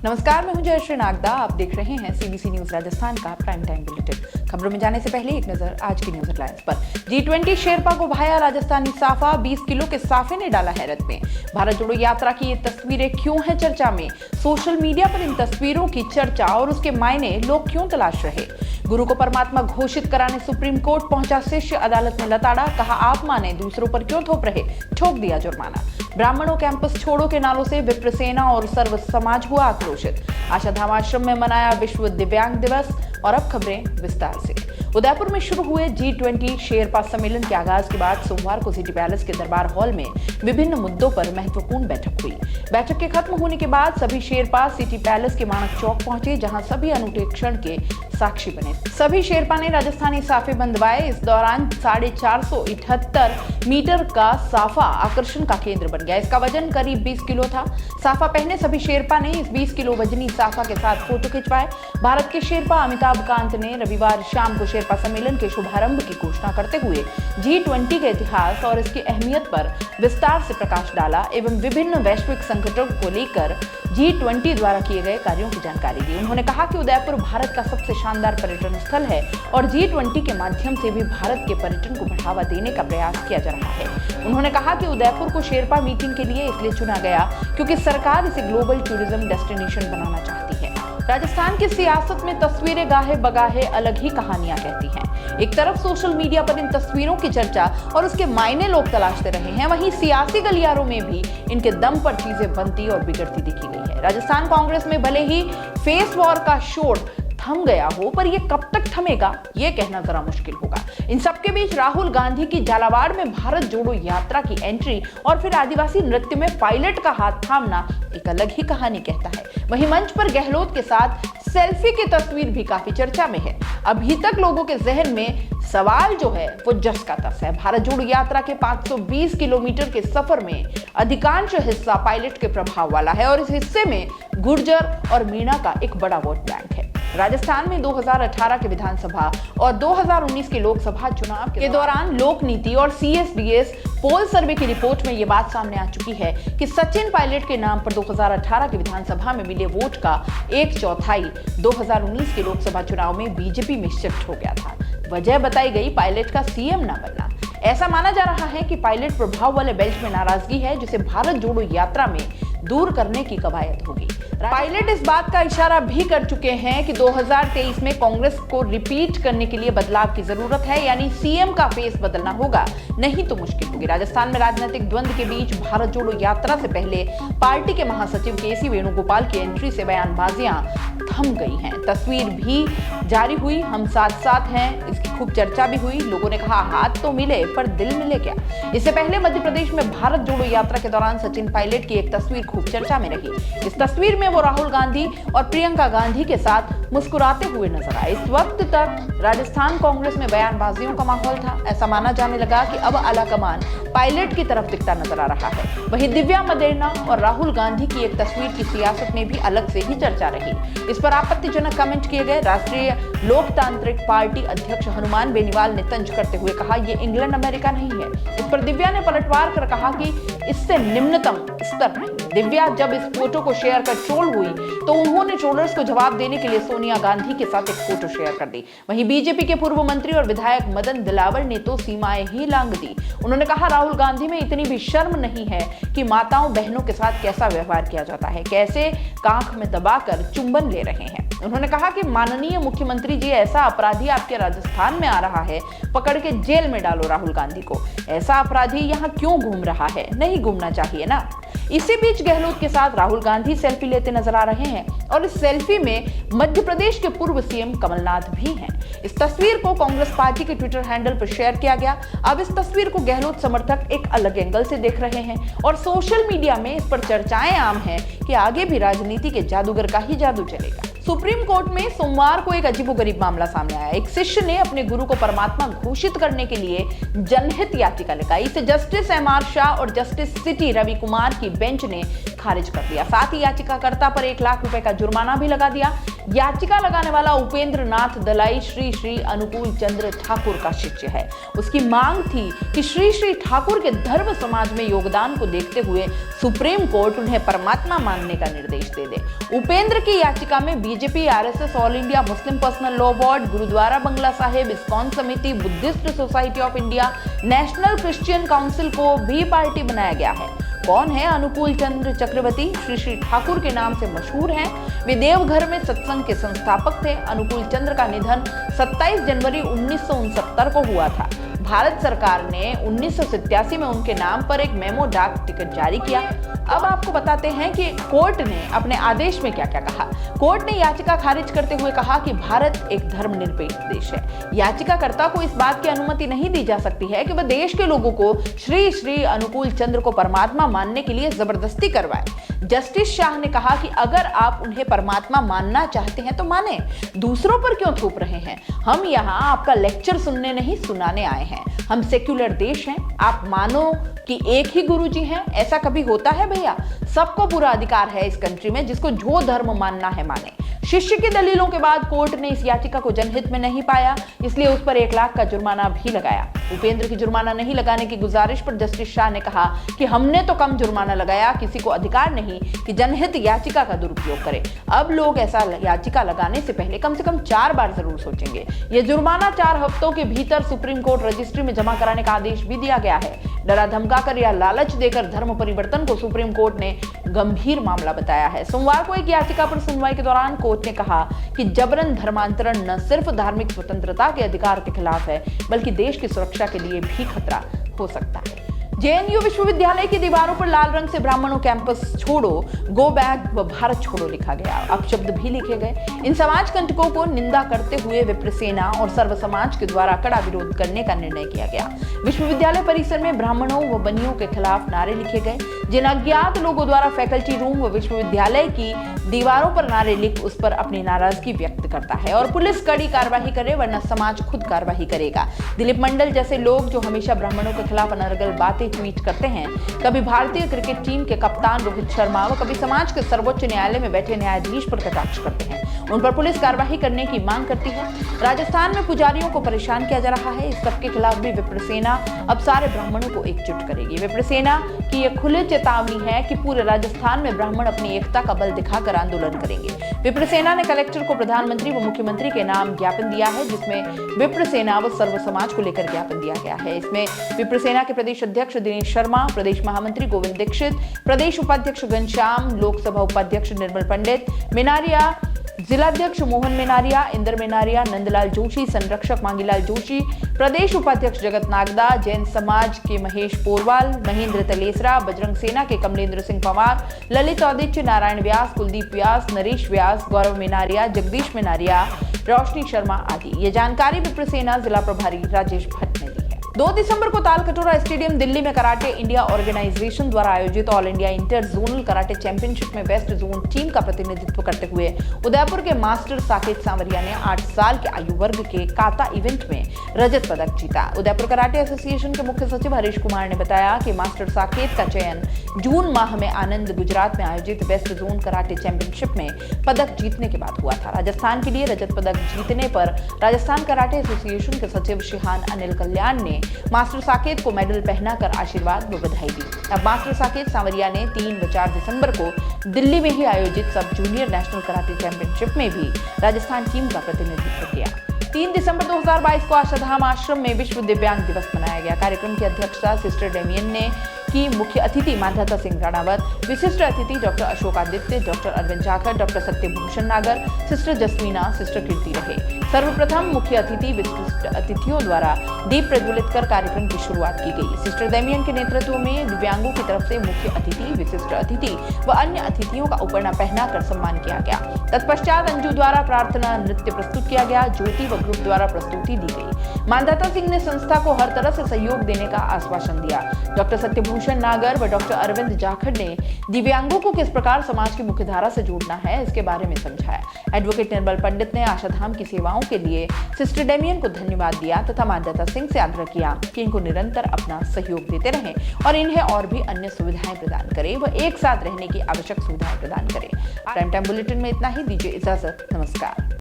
नमस्कार, मैं हूं जयश्री नागदा। आप देख रहे हैं सीबीसी न्यूज राजस्थान का प्राइम टाइम बुलेटिन। खबरों में जाने से पहले एक नजर आज की न्यूज हेडलाइंस पर। G20 शेरपा को भाया राजस्थानी साफा, 20 किलो के साफे ने डाला हैरत में। भारत जोड़ो यात्रा की ये तस्वीरें क्यों हैं चर्चा में? सोशल मीडिया पर इन तस्वीरों की चर्चा और उसके मायने लोग क्यों तलाश रहे? गुरु को परमात्मा घोषित कराने सुप्रीम कोर्ट पहुंचा शिष्य, अदालत में लताड़ा, कहा आप माने, दूसरों पर क्यों थोप रहे, ठोक दिया जुर्माना। ब्राह्मणों कैंपस छोड़ो के नारों से विप्र सेना और सर्व समाज हुआ आक्रोशित। आशाधाम आश्रम में मनाया विश्व दिव्यांग दिवस। और अब खबरें विस्तार से। उदयपुर में शुरू हुए G20 शेरपा सम्मेलन के आगाज के बाद सोमवार को सिटी पैलेस के दरबार हॉल में विभिन्न मुद्दों पर महत्वपूर्ण बैठक हुई। बैठक के खत्म होने के बाद सभी शेरपा सिटी पैलेस के माणक चौक पहुंचे, जहां सभी अनूठे क्षण के साक्षी बने। सभी शेरपा ने राजस्थानी साफे बंधवाए। इस दौरान 478 मीटर का साफा आकर्षण का केंद्र बन गया। इसका वजन करीब 20 किलो था। साफा पहने सभी शेरपा ने इस 20 किलो वजनी साफा के साथ फोटो खिंचवाए। भारत के शेरपा अमिताभ कांत ने रविवार शाम को शेरपा सम्मेलन के शुभारंभ की घोषणा करते हुए G20 के इतिहास और इसकी अहमियत पर विस्तार से प्रकाश डाला एवं विभिन्न वैश्विक संकटों को लेकर G20 द्वारा किए गए कार्यों की जानकारी दी। उन्होंने कहा कि उदयपुर भारत का सबसे शानदार पर्यटन स्थल है और G20 के माध्यम से भी भारत के पर्यटन को बढ़ावा देने का प्रयास किया जा रहा है। उन्होंने कहा कि उदयपुर को शेरपा मीटिंग के लिए इसलिए चुना गया क्योंकि सरकार इसे ग्लोबल टूरिज्म डेस्टिनेशन बनाना चाहती है। राजस्थान की सियासत में तस्वीरें गाहे बगाहे अलग ही कहानियां कहती हैं। एक तरफ सोशल मीडिया पर इन तस्वीरों की चर्चा और उसके मायने लोग तलाशते रहे हैं, वहीं सियासी गलियारों में भी इनके दम पर चीजें बनती और बिगड़ती दिखी गई है। राजस्थान कांग्रेस में भले ही फेस वॉर का शोर थम गया हो, पर यह कब तक थमेगा ये कहना जरा मुश्किल होगा। इन सबके बीच राहुल गांधी की झालावाड़ में भारत जोड़ो यात्रा की एंट्री और फिर आदिवासी नृत्य में पायलट का हाथ थामना एक अलग ही कहानी कहता है। वहीं मंच पर गहलोत के साथ सेल्फी की तस्वीर भी काफी चर्चा में है। अभी तक लोगों के जहन में सवाल जो है वो जस का तस है। भारत जोड़ो यात्रा के 520 किलोमीटर के सफर में अधिकांश हिस्सा पायलट के प्रभाव वाला है और इस हिस्से में गुर्जर और मीणा का एक बड़ा वोट बैंक है। राजस्थान में 2018 के विधानसभा और 2019 के लोकसभा चुनाव के दौरान लोक नीति और CSDS पोल सर्वे की रिपोर्ट में यह बात सामने आ चुकी है कि सचिन पायलट के नाम पर 2018 के विधानसभा में मिले वोट का 1/4 2019 के लोकसभा चुनाव में बीजेपी में शिफ्ट हो गया था। वजह बताई गई पायलट का CM न बनना। ऐसा माना जा रहा है कि पायलट प्रभाव वाले बेल्ट में नाराजगी है, जिसे भारत जोड़ो यात्रा में दूर करने की कवायद होगी। पायलट इस बात का इशारा भी कर चुके हैं कि 2023 में कांग्रेस को रिपीट करने के लिए बदलाव की जरूरत है, यानी CM का फेस बदलना होगा, नहीं तो मुश्किल होगी। राजस्थान में राजनीतिक द्वंद्व के बीच भारत जोड़ो यात्रा से पहले पार्टी के महासचिव KC वेणुगोपाल की एंट्री से बयानबाजियां थम गई हैं। तस्वीर भी जारी हुई, हम साथ साथ हैं, इसकी खूब चर्चा भी हुई। लोगों ने कहा हाथ तो मिले पर दिल मिले क्या। इससे पहले मध्य प्रदेश में भारत जोड़ो यात्रा के दौरान सचिन पायलट की एक तस्वीर खूब चर्चा में रही। इस तस्वीर में वो राहुल गांधी और प्रियंका गांधी के साथ मुस्कुराते हुए नजर आए। इस वक्त तक राजस्थान कांग्रेस में बयानबाजियों का माहौल था। ऐसा माना जाने लगा कि अब आलाकमान पायलट की तरफ दिखता नजर आ रहा है। वहीं दिव्या मदेरणा और राहुल गांधी की एक तस्वीर की सियासत में भी अलग से ही चर्चा रही। इस पर आपत्तिजनक कमेंट किए गए। राष्ट्रीय लोकतांत्रिक पार्टी अध्यक्ष हनुमान बेनीवाल ने तंज करते हुए कहा, यह इंग्लैंड अमेरिका नहीं है। इस पर दिव्या ने पलटवार कर कहा कि इससे निम्नतम स्तर नहीं। दिव्या जब इस फोटो को शेयर कर ट्रोल हुई तो उन्होंने ट्रोलर्स को जवाब देने के लिए सोनिया गांधी के साथ एक फोटो शेयर कर दी। वहीं बीजेपी के पूर्व मंत्री और विधायक मदन दिलावर ने तो सीमाएं ही लांघ दी। उन्होंने कहा राहुल गांधी में इतनी भी शर्म नहीं है कि माताओं बहनों के साथ कैसा व्यवहार किया जाता है, कैसे कांख में दबाकर चुंबन ले रहे हैं। उन्होंने कहा कि माननीय मुख्यमंत्री जी, ऐसा अपराधी आपके राजस्थान में आ रहा है, पकड़ के जेल में डालो राहुल गांधी को। ऐसा अपराधी यहाँ क्यों घूम रहा है, नहीं घूमना चाहिए ना। इसी बीच गहलोत के साथ राहुल गांधी सेल्फी लेते नजर आ रहे हैं और इस सेल्फी में मध्य प्रदेश के पूर्व CM कमलनाथ भी हैं। इस तस्वीर को कांग्रेस पार्टी के ट्विटर हैंडल पर शेयर किया गया। अब इस तस्वीर को गहलोत समर्थक एक अलग एंगल से देख रहे हैं और सोशल मीडिया में इस पर चर्चाएं आम हैं कि आगे भी राजनीति के जादूगर का ही जादू चलेगा। सुप्रीम कोर्ट में सोमवार को एक अजीबोगरीब मामला सामने आया। एक शिष्य ने अपने गुरु को परमात्मा घोषित करने के लिए जनहित याचिका लगाई। इसे जस्टिस MR शाह और जस्टिस सिटी रवि कुमार की बेंच ने खारिज कर दिया। साथ ही याचिकाकर्ता पर 1 लाख रुपए का जुर्माना भी लगा दिया। याचिका लगाने वाला उपेंद्र नाथ दलाई श्री श्री अनुकूल चंद्र ठाकुर का शिष्य है। उसकी मांग थी कि श्री श्री ठाकुर के धर्म समाज में योगदान को देखते हुए सुप्रीम कोर्ट उन्हें परमात्मा मानने का निर्देश दे दे। उपेंद्र की याचिका में BJP, RSS, all India Muslim personal law board, Gurudwara Bangla Sahib, ISKCON Samiti, Buddhist society of India, national Christian council को भी पार्टी बनाया गया है। कौन है अनुकूल चंद्र चक्रवर्ती? श्री श्री ठाकुर के नाम से मशहूर हैं। वे देवघर में सत्संग के संस्थापक थे। अनुकूल चंद्र का निधन 27 जनवरी 1969 को हुआ था। भारत सरकार ने 1987 में उनके नाम पर एक मेमो डाक टिकट जारी किया। अब आपको बताते हैं कि कोर्ट ने अपने आदेश में क्या क्या कहा। कोर्ट ने याचिका खारिज करते हुए कहा कि भारत एक धर्मनिरपेक्ष देश है। याचिकाकर्ता को इस बात की अनुमति नहीं दी जा सकती है कि वह देश के लोगों को श्री श्री अनुकूल चंद्र को परमात्मा मानने के लिए जबरदस्ती करवाए। जस्टिस शाह ने कहा कि अगर आप उन्हें परमात्मा मानना चाहते हैं तो माने, दूसरों पर क्यों थोप रहे हैं? हम यहाँ आपका लेक्चर सुनने नहीं, सुनाने आए हैं। हम सेक्युलर देश हैं। आप मानो कि एक ही गुरुजी हैं, ऐसा कभी होता है भैया? सबको पूरा अधिकार है इस कंट्री में, जिसको जो धर्म मानना है माने। शिष्य की दलीलों के बाद कोर्ट ने इस याचिका को जनहित में नहीं पाया, इसलिए उस पर 1 लाख का जुर्माना भी लगाया। उपेंद्र की जुर्माना नहीं लगाने की गुजारिश पर जस्टिस शाह ने कहा कि हमने तो कम जुर्माना लगाया, किसी को अधिकार नहीं कि जनहित याचिका का दुरुपयोग करे। अब लोग ऐसा याचिका लगाने से पहले कम से कम 4 बार जरूर सोचेंगे। यह जुर्माना 4 हफ्तों के भीतर सुप्रीम कोर्ट रजिस्ट्री में जमा कराने का आदेश भी दिया गया है। डरा धमकाकर या लालच देकर धर्म परिवर्तन को सुप्रीम कोर्ट ने गंभीर मामला बताया है। सोमवार को एक याचिका पर सुनवाई के दौरान कोर्ट ने कहा कि जबरन धर्मांतरण न सिर्फ धार्मिक स्वतंत्रता के अधिकार के खिलाफ है, बल्कि देश की सुरक्षा के लिए भी खतरा हो सकता है। जेएनयू विश्वविद्यालय की दीवारों पर लाल रंग से ब्राह्मणों कैंपस छोड़ो, गो बैक व भारत छोड़ो लिखा गया। अपशब्द भी लिखे गए। इन समाज कंटकों को निंदा करते हुए विप्र सेना और सर्व समाज के द्वारा कड़ा विरोध करने का निर्णय किया गया। विश्वविद्यालय परिसर में ब्राह्मणों व बनियों के खिलाफ नारे लिखे गए। जिन अज्ञात लोगों द्वारा फैकल्टी रूम व विश्वविद्यालय की दीवारों पर नारे लिख उस पर अपनी नाराजगी व्यक्त करता है और पुलिस कड़ी कार्रवाई करे, वरना समाज खुद कार्रवाई करेगा। दिलीप मंडल जैसे लोग जो हमेशा ब्राह्मणों के खिलाफ अनर्गल बातें ट्वीट करते हैं, कभी भारतीय क्रिकेट टीम के कप्तान रोहित शर्मा व कभी समाज के सर्वोच्च न्यायालय में बैठे न्यायाधीश पर कटाक्ष करते हैं, उन पर पुलिस कार्रवाई करने की मांग करती है। राजस्थान में पुजारियों को परेशान किया जा रहा है। इस सबके खिलाफ भी विप्र सेना अब सारे ब्राह्मणों को एकजुट करेगी। विप्र सेना की यह खुली चेतावनी है कि पूरे राजस्थान में ब्राह्मण अपनी एकता का बल दिखाकर आंदोलन करेंगे। विप्र सेना ने कलेक्टर को प्रधानमंत्री व मुख्यमंत्री के नाम ज्ञापन दिया है, जिसमें विप्र सेना व सर्व समाज को लेकर ज्ञापन दिया गया है। इसमें विप्र सेना के प्रदेश अध्यक्ष दिनेश शर्मा, प्रदेश महामंत्री गोविंद दीक्षित, प्रदेश उपाध्यक्ष घनश्याम, लोकसभा उपाध्यक्ष निर्मल पंडित मेनारिया, जिलाध्यक्ष मोहन मेनारिया, इंदर मेनारिया, नंदलाल जोशी, संरक्षक मांगीलाल जोशी, प्रदेश उपाध्यक्ष जगत नागदा, जैन समाज के महेश पोरवाल, महेंद्र तलेसरा, बजरंग सेना के कमलेंद्र सिंह पंवार, ललित आदित्य, नारायण व्यास, कुलदीप व्यास, नरेश व्यास, गौरव मेनारिया, जगदीश मेनारिया, रोशनी शर्मा आदि। ये जानकारी विप्र सेना जिला प्रभारी राजेश भट्ट ने दी है। 2 दिसंबर को तालकटोरा स्टेडियम दिल्ली में कराटे इंडिया ऑर्गेनाइजेशन द्वारा आयोजित all India inter zonal karate championship में वेस्ट जोन टीम का प्रतिनिधित्व करते हुए उदयपुर के मास्टर साकेत सांवरिया ने 8 साल के आयु वर्ग के काता इवेंट में रजत पदक जीता। उदयपुर कराटे एसोसिएशन के मुख्य सचिव हरीश कुमार ने बताया कि मास्टर साकेत का चयन जून माह में आनंद गुजरात में आयोजित वेस्ट जोन कराटे चैंपियनशिप में पदक जीतने के बाद हुआ था। राजस्थान के लिए रजत पदक जीतने पर राजस्थान कराटे एसोसिएशन के सचिव शिहान अनिल कल्याण ने मास्टर साकेत को मेडल पहनाकर आशीर्वाद व बधाई दी। अब मास्टर साकेत सांवरिया ने 3 व 4 दिसंबर को दिल्ली में ही आयोजित सब जूनियर नेशनल कराटे चैंपियनशिप में भी राजस्थान टीम का प्रतिनिधित्व किया। 3 दिसंबर 2022 को आशाधाम आश्रम में विश्व दिव्यांग दिवस मनाया गया। कार्यक्रम की अध्यक्षता सिस्टर डेमियन ने की। मुख्य अतिथि माधाता सिंह राणावत, विशिष्ट अतिथि doctor Ashok Aditya, doctor Arvind Jakhar, doctor Satyabhushan Nagar, sister जसमीना, sister कीर्ति रहे। सर्वप्रथम मुख्य अतिथि विशिष्ट अतिथियों द्वारा दीप प्रज्वलित कर कार्यक्रम की शुरुआत की गई। सिस्टर डेमियन के नेतृत्व में दिव्यांगों की तरफ से मुख्य अतिथि, विशिष्ट अतिथि व अन्य अतिथियों का उपरना पहनाकर सम्मान किया गया। तत्पश्चात अंजू द्वारा प्रार्थना नृत्य प्रस्तुत किया गया। ज्योति व ग्रुप द्वारा प्रस्तुति दी गई। मानदाता सिंह ने संस्था को हर तरह से सहयोग देने का आश्वासन दिया। डॉक्टर सत्यभूषण नागर व डॉक्टर अरविंद जाखड़ ने दिव्यांगों को किस प्रकार समाज की मुख्यधारा से जोड़ना है इसके बारे में समझाया। एडवोकेट निर्मल पंडित ने आशाधाम की सेवाओं के लिए सिस्टर डेमियन को धन्यवाद दिया तथा मानदाता सिंह से आग्रह किया कि इनको निरंतर अपना सहयोग देते रहें और इन्हें और भी अन्य सुविधाएं प्रदान करें व एक साथ रहने की आवश्यक सुविधाएं प्रदान करें। प्राइम टाइम बुलेटिन में इतना ही। दीजिए इजाजत। नमस्कार।